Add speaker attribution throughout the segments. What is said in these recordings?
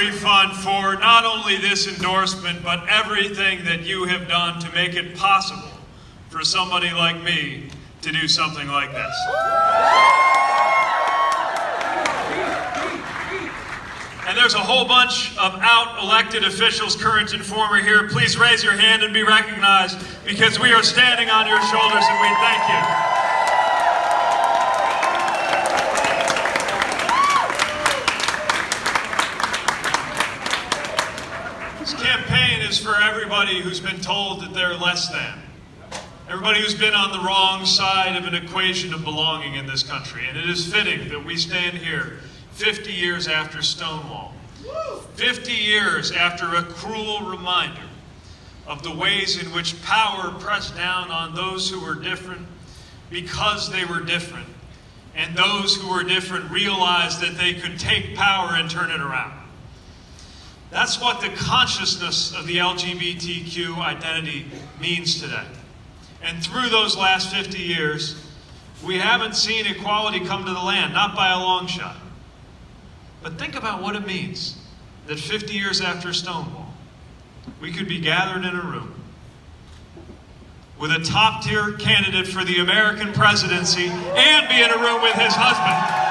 Speaker 1: Rotary Fund for not only this endorsement, but everything that you have done to make it possible for somebody like me to do something like this. And there's a whole bunch of out-elected officials, current and former, here. Please raise your hand and be recognized, because we are standing on your shoulders and we thank you. This campaign is for everybody who's been told that they're less than. Everybody who's been on the wrong side of an equation of belonging in this country. And it is fitting that we stand here 50 years after Stonewall. 50 years after a cruel reminder of the ways in which power pressed down on those who were different because they were different. And those who were different realized that they could take power and turn it around. That's what the consciousness of the LGBTQ identity means today. And through those last 50 years, we haven't seen equality come to the land, not by a long shot. But think about what it means that 50 years after Stonewall, we could be gathered in a room with a top-tier candidate for the American presidency and be in a room with his husband.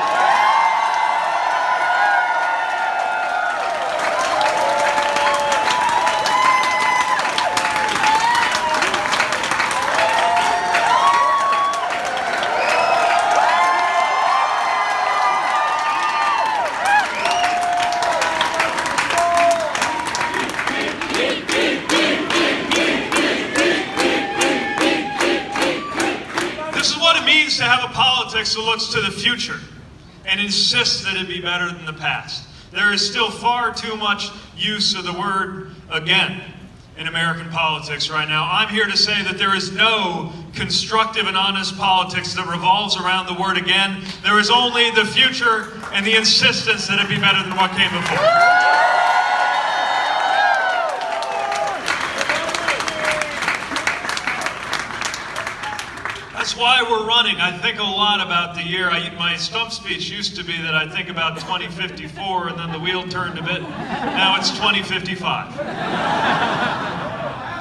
Speaker 1: To have a politics that looks to the future and insists that it be better than the past. There is still far too much use of the word again in American politics right now. I'm here to say that there is no constructive and honest politics that revolves around the word again. There is only the future and the insistence that it be better than what came before. That's why we're running. I think a lot about the year. My stump speech used to be that I think about 2054, and then the wheel turned a bit. Now it's 2055.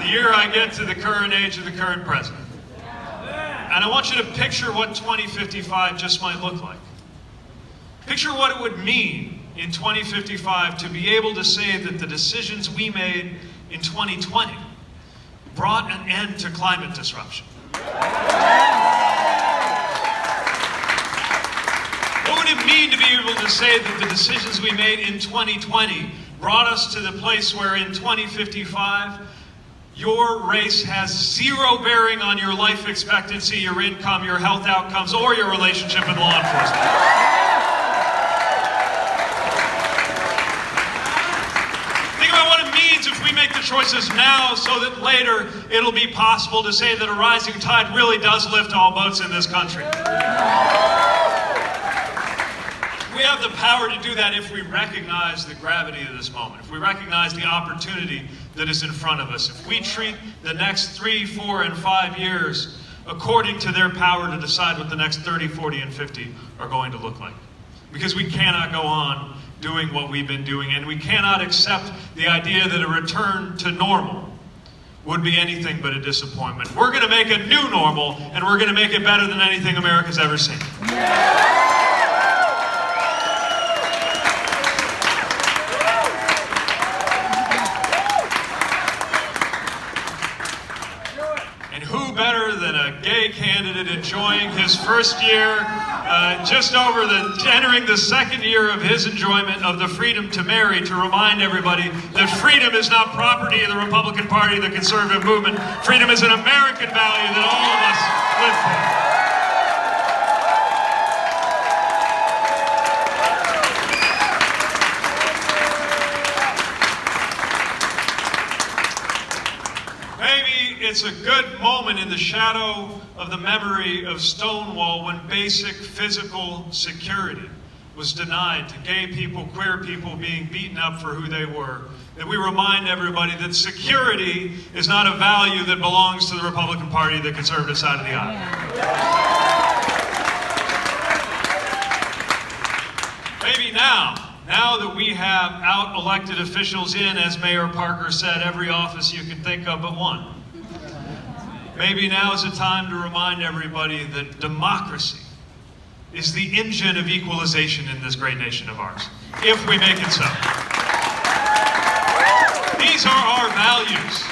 Speaker 1: The year I get to the current age of the current president. And I want you to picture what 2055 just might look like. Picture what it would mean in 2055 to be able to say that the decisions we made in 2020 brought an end to climate disruption. What would it mean to be able to say that the decisions we made in 2020 brought us to the place where in 2055, your race has zero bearing on your life expectancy, your income, your health outcomes, or your relationship with law enforcement? Think about what it means if we make the choices now so that later it'll be possible to say that a rising tide really does lift all boats in this country. We have the power to do that if we recognize the gravity of this moment, if we recognize the opportunity that is in front of us, if we treat the next 3, 4, and 5 years according to their power to decide what the next 30, 40, and 50 are going to look like. Because we cannot go on doing what we've been doing, and we cannot accept the idea that a return to normal would be anything but a disappointment. We're going to make a new normal, and we're going to make it better than anything America's ever seen. And who better than a gay candidate enjoying his first year, entering the second year of his enjoyment of the freedom to marry, to remind everybody that freedom is not property of the Republican Party, the conservative movement. Freedom is an American value that all of us live for. It's a good moment in the shadow of the memory of Stonewall when basic physical security was denied to gay people, queer people being beaten up for who they were. That we remind everybody that security is not a value that belongs to the Republican Party, the conservative side of the aisle. Maybe now Now that we have out-elected officials in, as Mayor Parker said, every office you can think of but one, maybe now is a time to remind everybody that democracy is the engine of equalization in this great nation of ours, if we make it so. These are our values,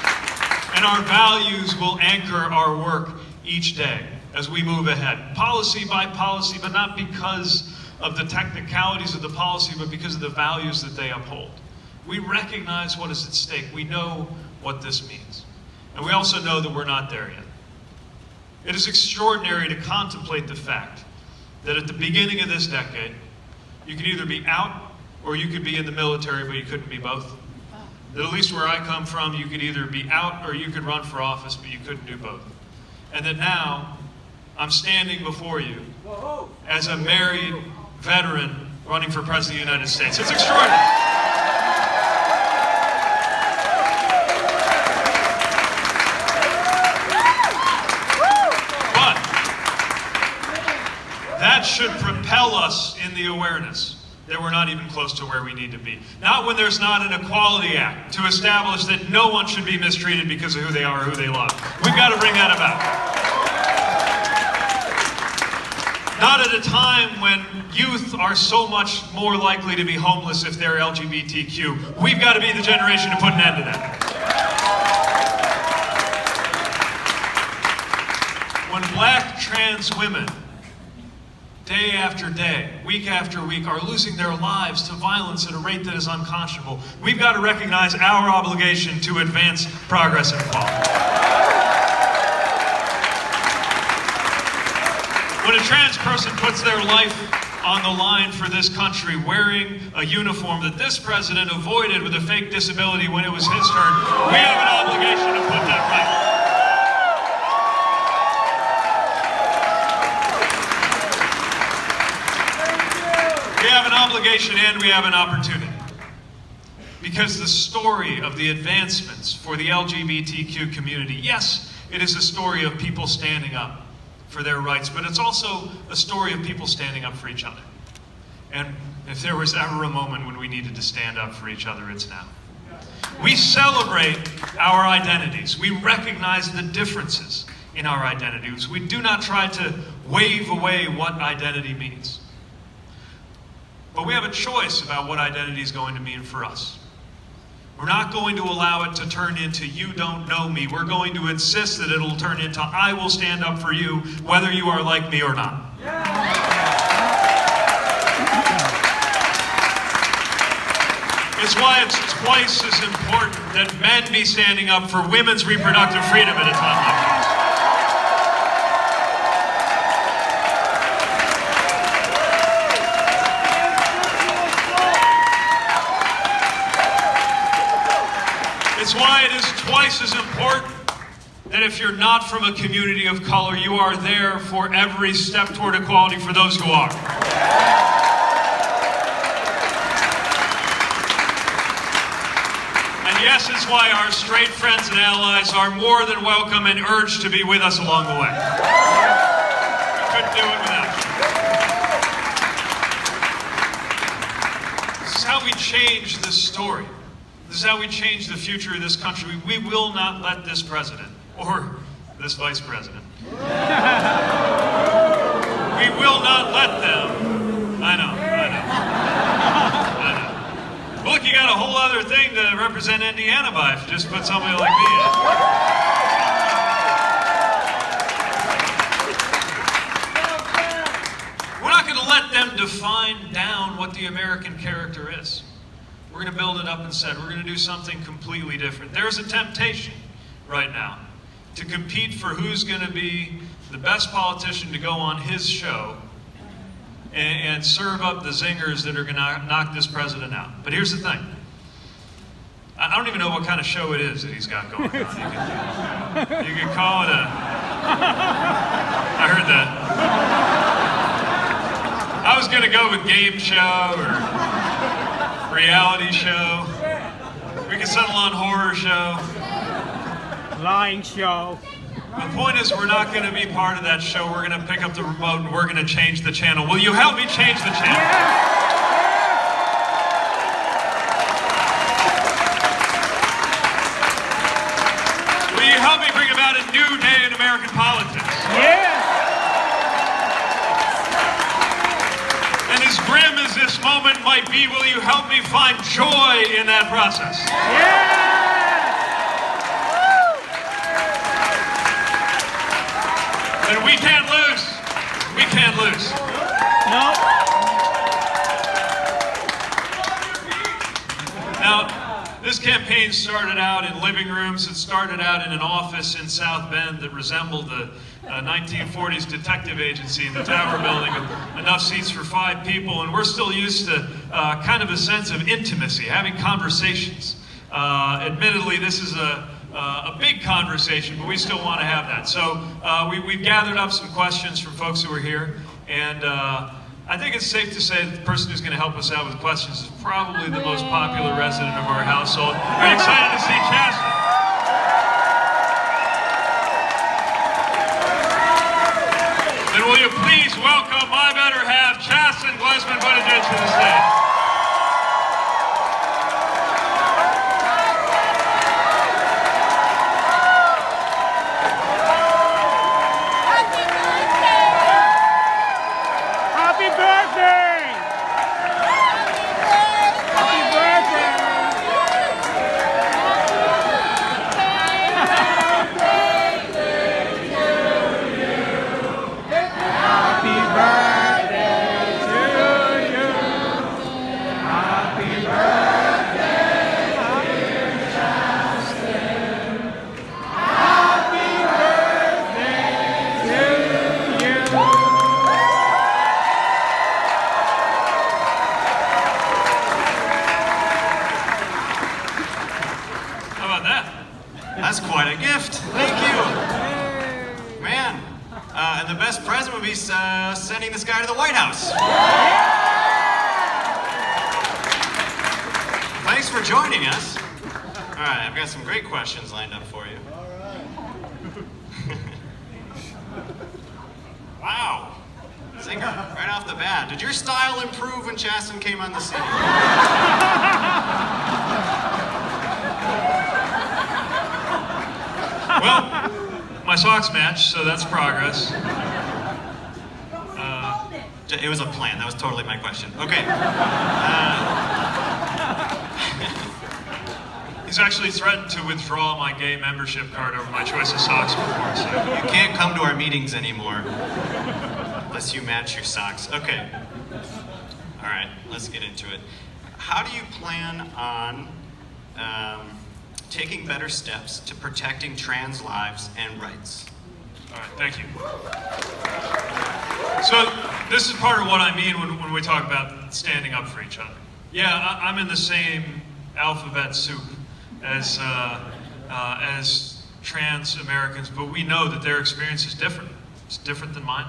Speaker 1: and our values will anchor our work each day as we move ahead, policy by policy, but not because of the technicalities of the policy, but because of the values that they uphold. We recognize what is at stake. We know what this means. And we also know that we're not there yet. It is extraordinary to contemplate the fact that at the beginning of this decade, you could either be out or you could be in the military, but you couldn't be both. That at least where I come from, you could either be out or you could run for office, but you couldn't do both. And that now, I'm standing before you as a married veteran running for President of the United States. It's extraordinary. But that should propel us in the awareness that we're not even close to where we need to be. Not when there's not an Equality Act to establish that no one should be mistreated because of who they are or who they love. We've got to bring that about. Not at a time when youth are so much more likely to be homeless if they're LGBTQ. We've got to be the generation to put an end to that. When Black trans women, day after day, week after week, are losing their lives to violence at a rate that is unconscionable, we've got to recognize our obligation to advance progress and equality. When a trans person puts their life on the line for this country wearing a uniform that this president avoided with a fake disability when it was his turn, we have an obligation to put that right. We have an obligation and we have an opportunity. Because the story of the advancements for the LGBTQ community, yes, it is a story of people standing up for their rights, but it's also a story of people standing up for each other. And if there was ever a moment when we needed to stand up for each other, it's now. We celebrate our identities. We recognize the differences in our identities. We do not try to wave away what identity means. But we have a choice about what identity is going to mean for us. We're not going to allow it to turn into "you don't know me." We're going to insist that it'll turn into "I will stand up for you, whether you are like me or not." It's why it's twice as important that men be standing up for women's reproductive freedom at a time like this. It's why it is twice as important that if you're not from a community of color, you are there for every step toward equality for those who are. And yes, it's why our straight friends and allies are more than welcome and urged to be with us along the way. We couldn't do it without you. This is how we change this story. This is how we change the future of this country. We will not let this president, or this vice president, we will not let them, I know. Look, you got a whole other thing to represent Indiana by if you just put somebody like me in. We're not going to let them define down what the American character is. We're going to build it up instead. We're going to do something completely different. There's a temptation right now to compete for who's going to be the best politician to go on his show and serve up the zingers that are going to knock this president out. But here's the thing. I don't even know what kind of show it is that he's got going on. You could call it a... I heard that. I was going to go with game show or reality show. We can settle on horror show.
Speaker 2: Lying show.
Speaker 1: The point is, we're not going to be part of that show. We're going to pick up the remote and we're going to change the channel. Will you help me change the channel? new day in American politics.
Speaker 2: Yes.
Speaker 1: And as grim as this moment might be, will you help me find joy in that process?
Speaker 2: Yes.
Speaker 1: And we can't lose. We can't lose.
Speaker 2: No.
Speaker 1: Now, this campaign started out in living rooms. It started out in an office in South Bend that resembled the 1940s detective agency in the Tower Building with enough seats for 5 people. And we're still used to kind of a sense of intimacy, having conversations. Admittedly, this is a big conversation, but we still want to have that. So we've gathered up some questions from folks who are here, and I think it's safe to say that the person who's going to help us out with questions is probably the most popular resident of our household. We're excited to see Chasten. Then will you please welcome my better half, Chasten Glesman Buttigieg, to the stage.
Speaker 2: Happy birthday. Happy birthday. Happy birthday to you. Happy birthday, dear Chasten. Happy birthday to you.
Speaker 1: How about that?
Speaker 3: That's quite a gift. Thank you. Man, and the best present would be sending this guy to the White House. Thanks for joining us. All right, I've got some great questions lined up for you. Wow. Singer, right off the bat. Did your style improve when Chasten came on the scene?
Speaker 1: Well, my socks match, so that's progress.
Speaker 3: It was a plan. That was totally my question. Okay.
Speaker 1: He's actually threatened to withdraw my gay membership card over my choice of socks before, so.
Speaker 3: You can't come to our meetings anymore unless you match your socks. Okay. All right, let's get into it. How do you plan on taking better steps to protecting trans lives and rights?
Speaker 1: All right, thank you. So this is part of what I mean when we talk about standing up for each other. Yeah, I'm in the same alphabet soup as trans Americans, but we know that their experience is different. It's different than mine.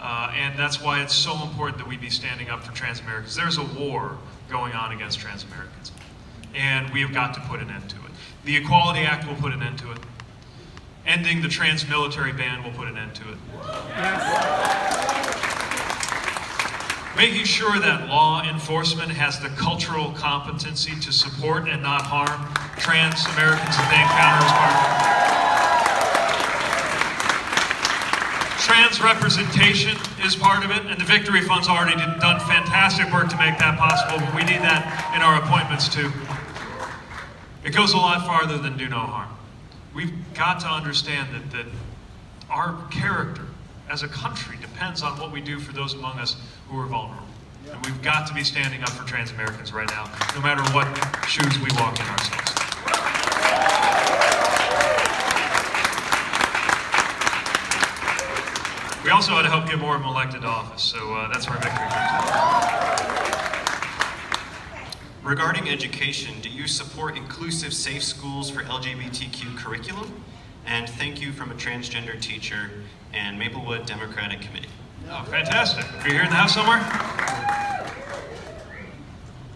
Speaker 1: And that's why it's so important that we be standing up for trans Americans. There's a war going on against trans Americans, and we have got to put an end to it. The Equality Act will put an end to it. Ending the trans military ban will put an end to it. Making sure that law enforcement has the cultural competency to support and not harm trans Americans that they encounter as part of it. Trans representation is part of it, and the Victory Fund's already done fantastic work to make that possible, but we need that in our appointments too. It goes a lot farther than do no harm. We've got to understand that our character as a country depends on what we do for those among us who are vulnerable. And we've got to be standing up for trans Americans right now, no matter what shoes we walk in ourselves. We also ought to help get more of them elected to office, so that's where Victory comes in.
Speaker 3: Regarding education, do you support inclusive, safe schools for LGBTQ curriculum? And thank you from a transgender teacher and Maplewood Democratic Committee.
Speaker 1: Oh, fantastic. Are you here in the house somewhere?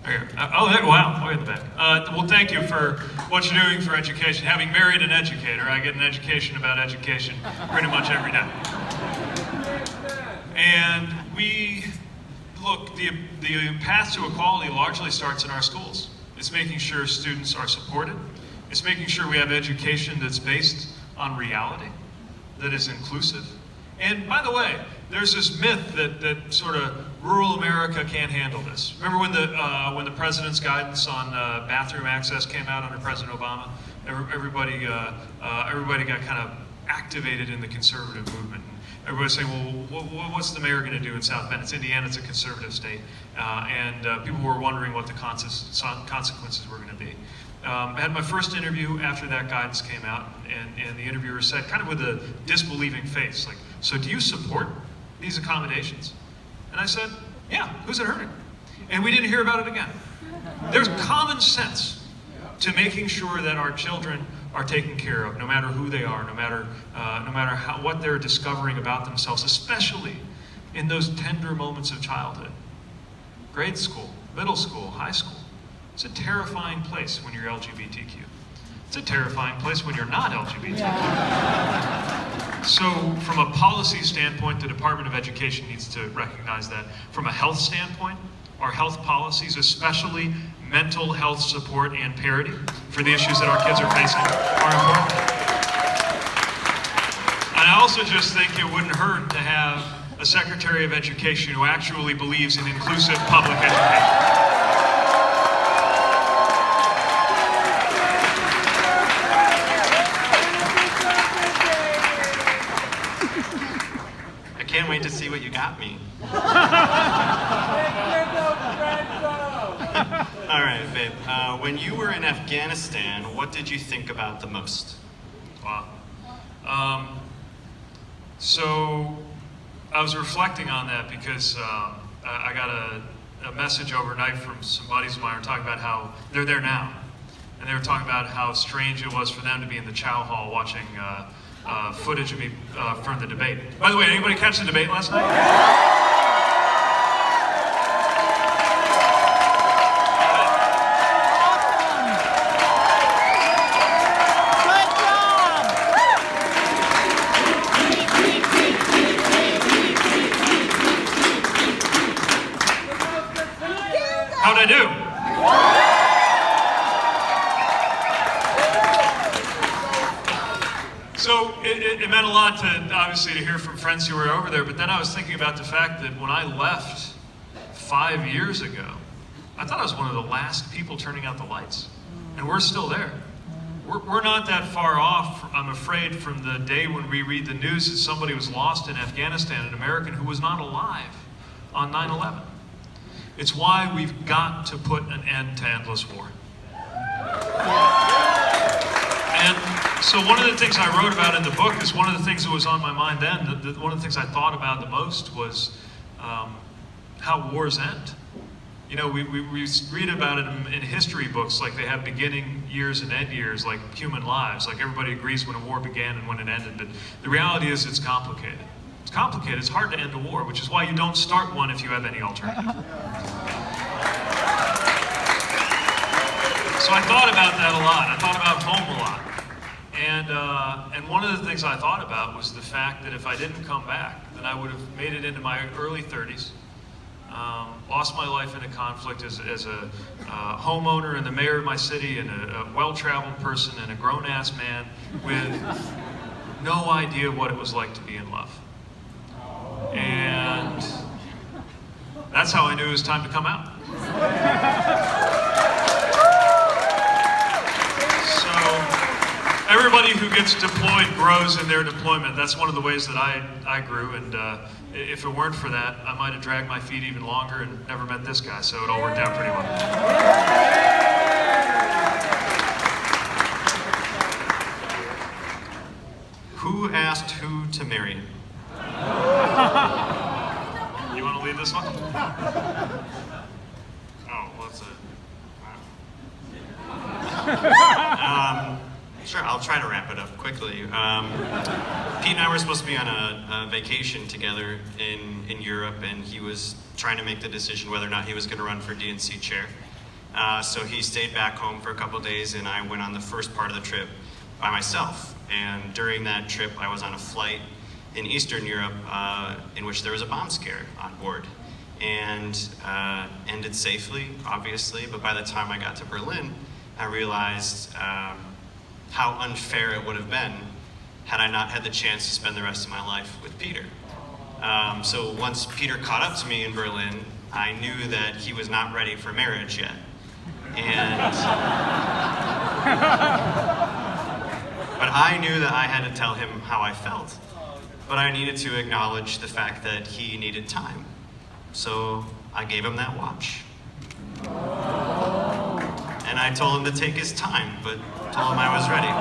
Speaker 1: Here. Oh, there, wow, way in the back. Well, thank you for what you're doing for education. Having married an educator, I get an education about education pretty much every day. And look, the path to equality largely starts in our schools. It's making sure students are supported. It's making sure we have education that's based on reality that is inclusive. And by the way, there's this myth that sort of rural America can't handle this. Remember when the president's guidance on bathroom access came out under President Obama? Everybody got kind of activated in the conservative movement. Everybody's saying, well, what's the mayor going to do in South Bend? It's Indiana, it's a conservative state. And people were wondering what the consequences were going to be. I had my first interview after that guidance came out, and the interviewer said, kind of with a disbelieving face, like, so do you support these accommodations? And I said, yeah, who's it hurting? And we didn't hear about it again. There's common sense to making sure that our children are taken care of, no matter who they are, no matter what they're discovering about themselves, especially in those tender moments of childhood. Grade school, middle school, high school. It's a terrifying place when you're LGBTQ. It's a terrifying place when you're not LGBTQ. So from a policy standpoint, the Department of Education needs to recognize that. From a health standpoint, our health policies, especially mental health support and parity for the issues that our kids are facing, are important. And I also just think it wouldn't hurt to have a Secretary of Education who actually believes in inclusive public education.
Speaker 3: I can't wait to see what you got me. All right, babe. When you were in Afghanistan, what did you think about the most?
Speaker 1: Wow. So I was reflecting on that because I got a message overnight from some buddies of mine talking about how they're there now. And they were talking about how strange it was for them to be in the Chow Hall watching footage of me from the debate. By the way, anybody catch the debate last night? How'd I do? So it meant a lot to, obviously, to hear from friends who were over there, but then I was thinking about the fact that when I left 5 years ago, I thought I was one of the last people turning out the lights. And we're still there. We're not that far off, I'm afraid, from the day when we read the news that somebody was lost in Afghanistan, an American who was not alive on 9/11. It's why we've got to put an end to endless war. And so one of the things I wrote about in the book is one of the things that was on my mind then, one of the things I thought about the most was how wars end. You know, we read about it in history books, like they have beginning years and end years, like human lives. Like everybody agrees when a war began and when it ended. But the reality is it's complicated. It's complicated. It's hard to end a war, which is why you don't start one if you have any alternative. So I thought about that a lot. I thought about home a lot. And one of the things I thought about was the fact that if I didn't come back, then I would have made it into my early 30s, lost my life in a conflict as a homeowner and the mayor of my city and a well-traveled person and a grown-ass man with no idea what it was like to be in love. And that's how I knew it was time to come out. So everybody who gets deployed grows in their deployment. That's one of the ways that I grew, and if it weren't for that, I might have dragged my feet even longer and never met this guy, so it all worked out pretty well.
Speaker 3: Who asked who to marry?
Speaker 1: You want to lead this one? Oh, what's it?
Speaker 3: Sure, I'll try to wrap it up quickly. Pete and I were supposed to be on a vacation together in Europe, and he was trying to make the decision whether or not he was going to run for DNC chair. So he stayed back home for a couple days, and I went on the first part of the trip by myself. And during that trip, I was on a flight in Eastern Europe in which there was a bomb scare on board. And ended safely, obviously, but by the time I got to Berlin, I realized how unfair it would have been had I not had the chance to spend the rest of my life with Peter. So once Peter caught up to me in Berlin, I knew that he was not ready for marriage yet. And but I knew that I had to tell him how I felt. But I needed to acknowledge the fact that he needed time. So I gave him that watch. And I told him to take his time, but told him I was ready.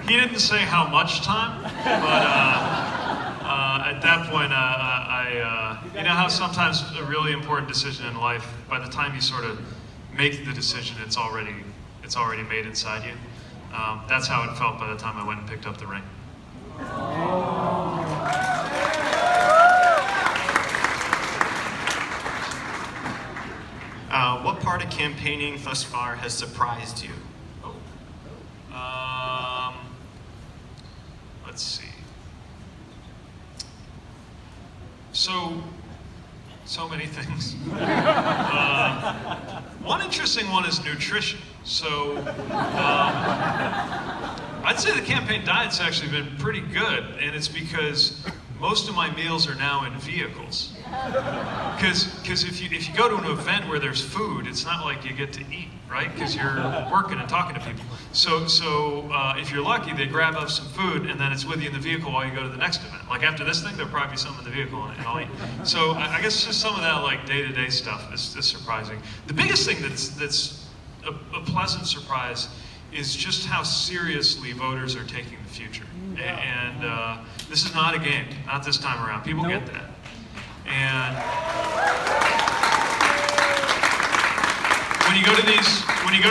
Speaker 1: He didn't say how much time, but at that point, you know how sometimes a really important decision in life, by the time you sort of make the decision, it's already made inside you. That's how it felt by the time I went and picked up the ring.
Speaker 3: What part of campaigning thus far has surprised you?
Speaker 1: Let's see. So many things. One interesting one is nutrition. So I'd say the campaign diet's actually been pretty good, and it's because most of my meals are now in vehicles. Because if you go to an event where there's food, it's not like you get to eat, right? Because you're working and talking to people. So if you're lucky, they grab up some food and then it's with you in the vehicle while you go to the next event. Like after this thing, there'll probably be some in the vehicle and I'll eat. So I guess just some of that like day-to-day stuff is surprising. The biggest thing that's a pleasant surprise is just how seriously voters are taking the future. And this is not a game, not this time around. People get that. And when you go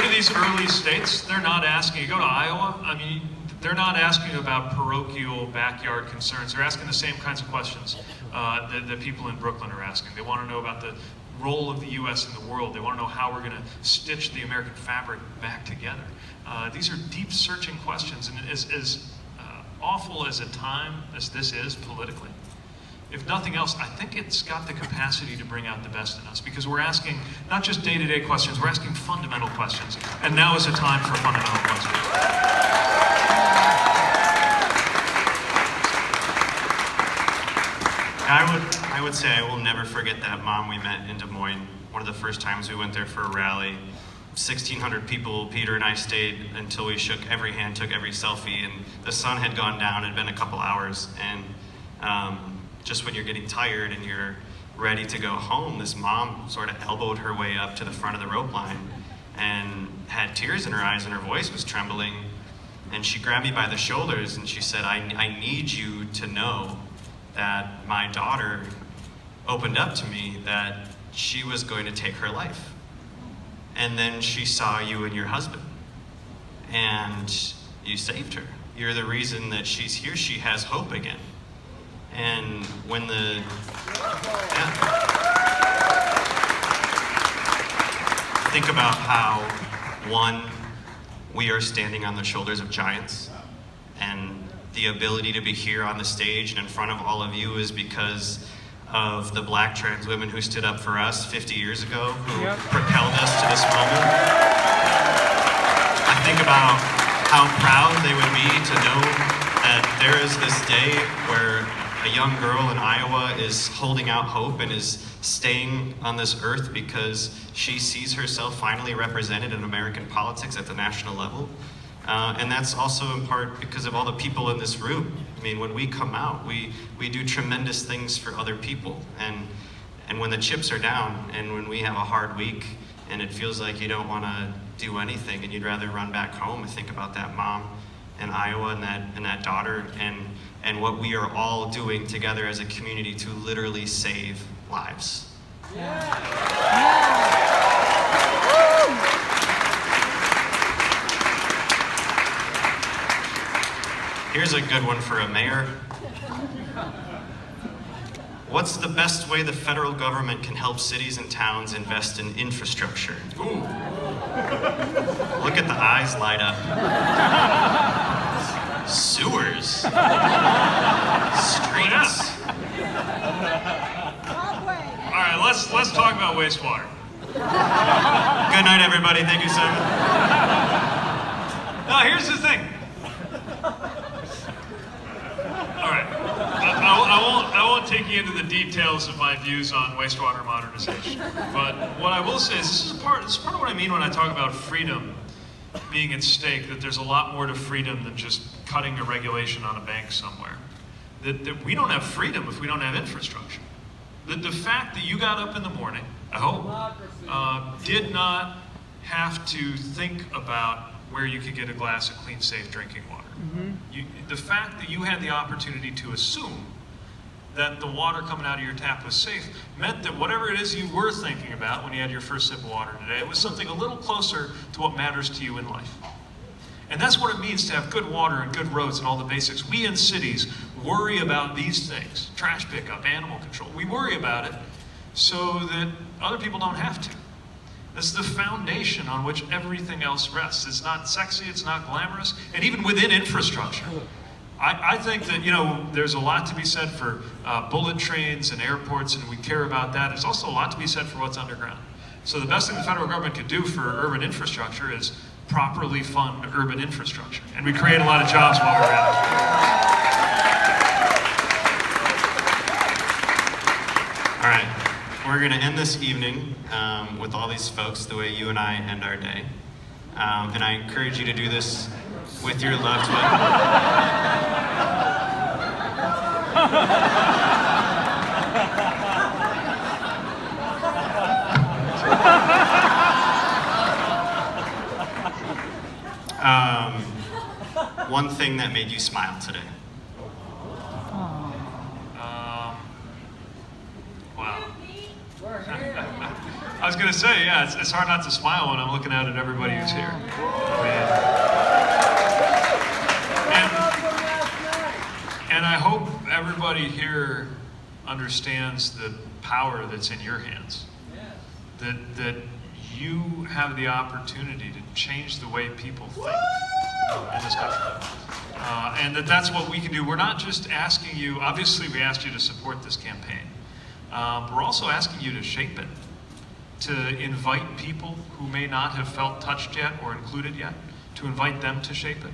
Speaker 1: to these early states, they're not asking. You go to Iowa, I mean, they're not asking about parochial backyard concerns. They're asking the same kinds of questions that people in Brooklyn are asking. They want to know about the role of the U.S. in the world. They want to know how we're going to stitch the American fabric back together. These are deep, searching questions, and as awful as a time as this is politically, if nothing else, I think it's got the capacity to bring out the best in us, because we're asking not just day-to-day questions, we're asking fundamental questions. And now is a time for fundamental questions.
Speaker 3: I would say I will never forget that mom we met in Des Moines. One of the first times we went there for a rally. 1,600 people, Peter and I stayed until we shook every hand, took every selfie, and the sun had gone down. It had been a couple hours, and just when you're getting tired and you're ready to go home, this mom sort of elbowed her way up to the front of the rope line and had tears in her eyes and her voice was trembling. And she grabbed me by the shoulders and she said, I need you to know that my daughter opened up to me that she was going to take her life. And then she saw you and your husband. And you saved her. You're the reason that she's here. She has hope again. And when think about how, one, we are standing on the shoulders of giants, and the ability to be here on the stage and in front of all of you is because of the black trans women who stood up for us 50 years ago, who propelled us to this moment. I think about how proud they would be to know that there is this day where a young girl in Iowa is holding out hope and is staying on this earth because she sees herself finally represented in American politics at the national level. And that's also in part because of all the people in this room. I mean, when we come out, we do tremendous things for other people. And when the chips are down and when we have a hard week and it feels like you don't want to do anything and you'd rather run back home and think about that mom in Iowa and that daughter and what we are all doing together as a community to literally save lives. Here's a good one for a mayor. What's the best way the federal government can help cities and towns invest in infrastructure? Ooh. Look at the eyes light up. Sewers. Streets.
Speaker 1: All right, let's talk about wastewater.
Speaker 3: Good night, everybody. Thank you, Simon.
Speaker 1: Now, here's the thing. All right, I won't take you into the details of my views on wastewater modernization. But what I will say is this is part of what I mean when I talk about freedom being at stake. That there's a lot more to freedom than just cutting a regulation on a bank somewhere. That we don't have freedom if we don't have infrastructure. The fact that you got up in the morning, I hope, did not have to think about where you could get a glass of clean, safe drinking water. The fact that you had the opportunity to assume that the water coming out of your tap was safe meant that whatever it is you were thinking about when you had your first sip of water today, it was something a little closer to what matters to you in life. And that's what it means to have good water and good roads and all the basics. We in cities worry about these things, trash pickup, animal control. We worry about it so that other people don't have to. That's the foundation on which everything else rests. It's not sexy, it's not glamorous, and even within infrastructure. I think that, there's a lot to be said for bullet trains and airports, and we care about that. There's also a lot to be said for what's underground. So the best thing the federal government could do for urban infrastructure is properly fund urban infrastructure. And we create a lot of jobs while we're at it.
Speaker 3: All right, we're going to end this evening with all these folks the way you and I end our day. And I encourage you to do this with your loved one. One thing that made you smile today.
Speaker 1: Wow. I was going to say, yeah, it's hard not to smile when I'm looking out at everybody who's here. And I hope everybody here understands the power that's in your hands. That you have the opportunity to change the way people think in this country. And that's what we can do. We're not just asking you, obviously we asked you to support this campaign. We're also asking you to shape it, to invite people who may not have felt touched yet or included yet, to invite them to shape it,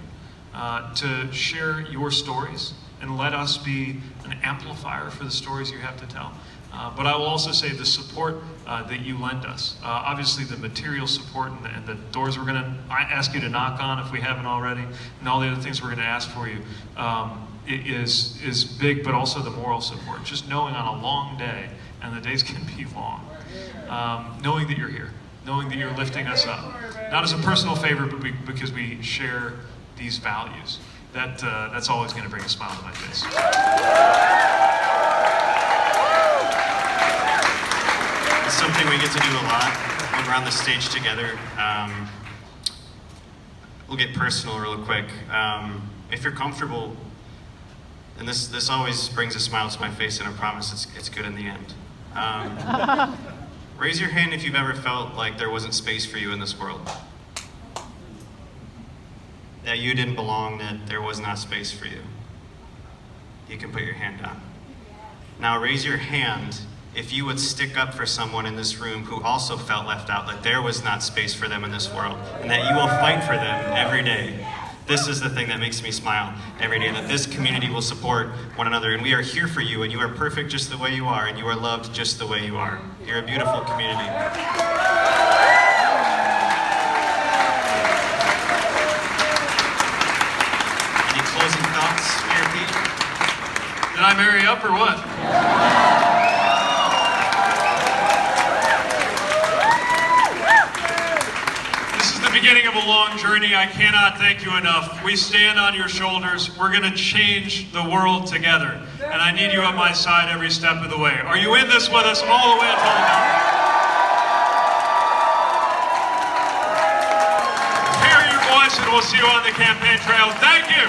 Speaker 1: to share your stories and let us be an amplifier for the stories you have to tell. But I will also say the support that you lend us, obviously the material support and the doors we're going to ask you to knock on if we haven't already, and all the other things we're going to ask for you, is big, but also the moral support. Just knowing on a long day, and the days can be long, knowing that you're here, knowing that you're lifting us up, not as a personal favor, but because we share these values. That's always going to bring a smile to my face.
Speaker 3: It's something we get to do a lot when we're on the stage together. We'll get personal real quick. If you're comfortable, and this always brings a smile to my face, and I promise it's good in the end. Raise your hand if you've ever felt like there wasn't space for you in this world. That you didn't belong, that there was not space for you. You can put your hand down. Now raise your hand if you would stick up for someone in this room who also felt left out, that there was not space for them in this world, and that you will fight for them every day. This is the thing that makes me smile every day, that this community will support one another, and we are here for you, and you are perfect just the way you are, and you are loved just the way you are. You're a beautiful community. Any closing thoughts, Mayor Pete?
Speaker 1: Did I marry up or what? This is the beginning of a long journey. I cannot thank you enough. We stand on your shoulders. We're going to change the world together. And I need you at my side every step of the way. Are you in this with us all the way until the end? Carry your voice and we'll see you on the campaign trail. Thank you.